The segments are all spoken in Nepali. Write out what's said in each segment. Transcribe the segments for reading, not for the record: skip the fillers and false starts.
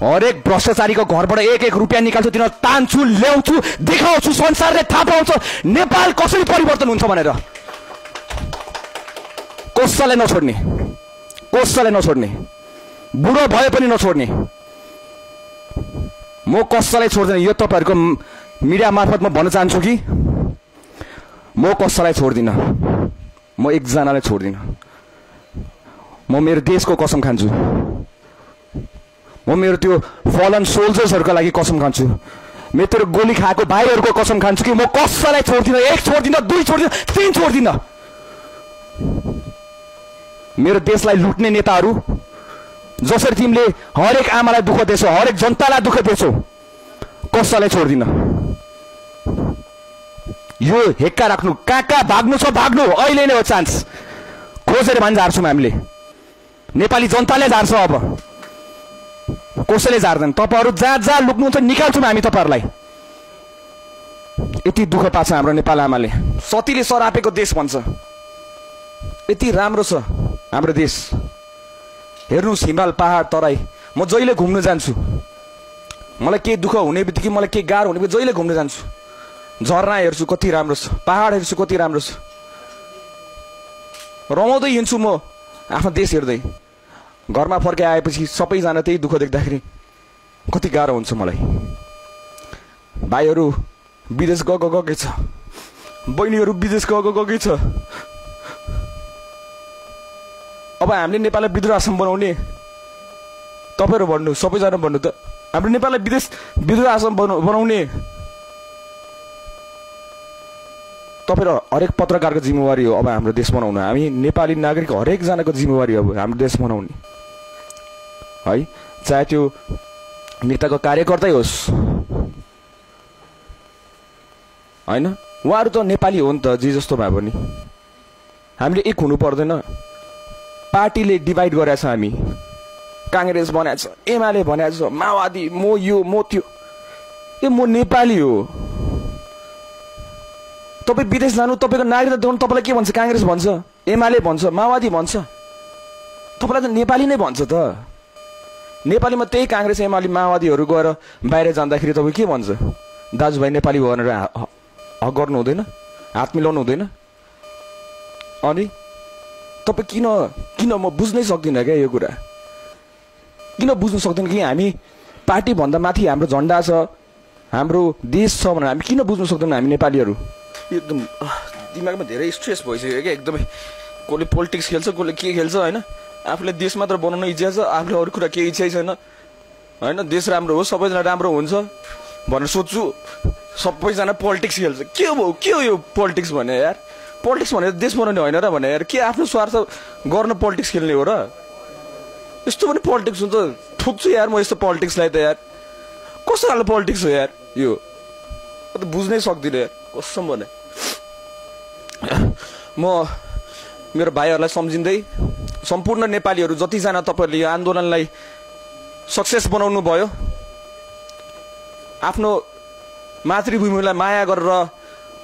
हरेक भ्रष्टाचारीको घरबाट एक रुपियाँ निकाल्छु, तिनीहरू तान्छु, ल्याउँछु, देखाउँछु, संसारले थाहा पाउँछ नेपाल कसरी परिवर्तन हुन्छ भनेर। कसैलाई नछोड्ने, कसैलाई नछोड्ने, बुढो भए पनि नछोड्ने। म कसैलाई छोड्दैन। यो तपाईहरुको मिडिया मार्फत म भन्न चाहन्छु कि म कसैलाई छोड्दिन, म एकजनालाई छोड्दिन। म मेरो देशको कसम खान्छु, म मेरो त्यो फलन सोल्जर्सहरुको लागि कसम खान्छु, मेरो त्यो गोली खाएको भाइहरुको कसम खान्छु कि म कसैलाई छोड्दिन। एक छोड्दिन, दुई छोड्दिन, तीन छोड्दिन। मेरो देशलाई लुट्ने नेताहरू जसरी तिमीले हरेक आमालाई दुःख दिन्छौ, हरेक जनतालाई दुःख दिन्छौ, कसैलाई छोड्दिन। यो हेक्का राख्नु, कहाँ भाग्नु छ भाग्नु, अहिले नै हो चान्स। खोजेर भन्छ झार्छौँ हामीले, नेपाली जनताले झार्छ। अब कसैले झार्दैन। तपाईहरु जहाँ जहाँ लुक्नुहुन्छ निकाल्छौँ हामी तपाईहरुलाई। यति दुःख पाछ हाम्रो नेपाल आमाले। सतीले सरापेको देश भन्छ, यति राम्रो छ हाम्रो देश। हेर्नुस् हिमाल पहाड तराई। म जहिले घुम्न जान्छु, मलाई के दुःख हुने बित्तिकै, मलाई के गाह्रो हुने बित्तिकै जहिले घुम्न जान्छु। झरना हेर्छु कति राम्रो छ, पहाड हेर्छु कति राम्रो छ, रमाउँदै हिँड्छु म आफ्नो देश हेर्दै। घरमा फर्के आएपछि सबैजना त्यही दुःख देख्दाखेरि कति गाह्रो हुन्छ मलाई। भाइहरू विदेश गएकै छ, बहिनीहरू विदेश गएकै छ। अब हामीले नेपाललाई विद्रोह आश्रम बनाउने, तपाईहरु भन्नु, सबैजना भन्नु त, हाम्रो नेपाललाई विद्रोह आश्रम बनाउने तपाईहरु हरेक पत्रकारको जिम्मेवारी हो। अब हाम्रो देश बनाउनु, हामी नेपाली नागरिक हरेक जनाको जिम्मेवारी हो हाम्रो देश बनाउने है। चाहे त्यो नेताको कार्यकर्तै होस् हैन, उहाँहरु त नेपाली हो नि त, जे जस्तो भए पनि। हामीले एक हुनु पर्दैन। पार्टीले डिभाइड गरेछ, हामी कांग्रेस बनाएछ, एमाले बनाएछ, माओवादी, म यो म त्यो। ए म नेपाली हो। तपाई विदेश जानु, तपाईको नागरिकता देखाउनु, तपाईलाई के भन्छ? कांग्रेस भन्छ, एमाले भन्छ, माओवादी भन्छ। तपाईलाई त नेपाली नै भन्छ त। नेपालीमा त्यही कांग्रेस एमाले माओवादीहरु गएर बाहिर जाँदाखेरि तपाई के भन्छ? दाजुभाइ नेपाली हो भनेर हक गर्नु हुँदैन, हात मिलाउनु हुँदैन। अनि तपाई किन म बुझ्नै सक्दिन क्या यो कुरा। किन बुझ्न सक्दैन कि हामी पार्टी भन्दा माथि हाम्रो झण्डा छ, हाम्रो देश छ भनेर हामी किन बुझ्न सक्दैन हामी नेपालीहरु? एकदम दिमागमा धेरै स्ट्रेस भइसक्यो क्या एकदमै। कसले पोलिटिक्स खेल्छ, कसले के खेल्छ हैन। आफूले देश मात्र बनाउन इच्छा छ, आफूले अरु कुरा केही इच्छा छैन हैन। देश राम्रो हो, सबैजना राम्रो हुन्छ भनेर सोच्छु, सबैजना पोलिटिक्स खेल्छ। के हो यो पोलिटिक्स भने यार? पोलिटिक्स भनेर देश बनाउने होइन र भने यार। के आफ्नो स्वार्थ गर्न पोलिटिक्स खेल्ने हो र? यस्तो पनि पोलिटिक्स हुन्छ? ठुक्छु यार म यस्तो पोलिटिक्सलाई त यार। कस्तो खालको पोलिटिक्स हो यार यो? म त बुझ्नै सक्दिनँ यार कसम भने। म मेरो भाइहरूलाई सम्झिँदै, सम्पूर्ण नेपालीहरू जतिजना तपाईहरुले यो आन्दोलनलाई सक्सेस बनाउनु भयो, आफ्नो मातृभूमिलाई माया गरेर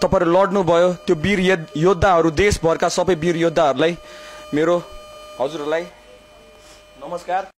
तपाईहरु लड्नु भयो, त्यो वीर योद्धाहरू, देशभरका सबै वीर योद्धाहरूलाई मेरो हजुरहरूलाई नमस्कार।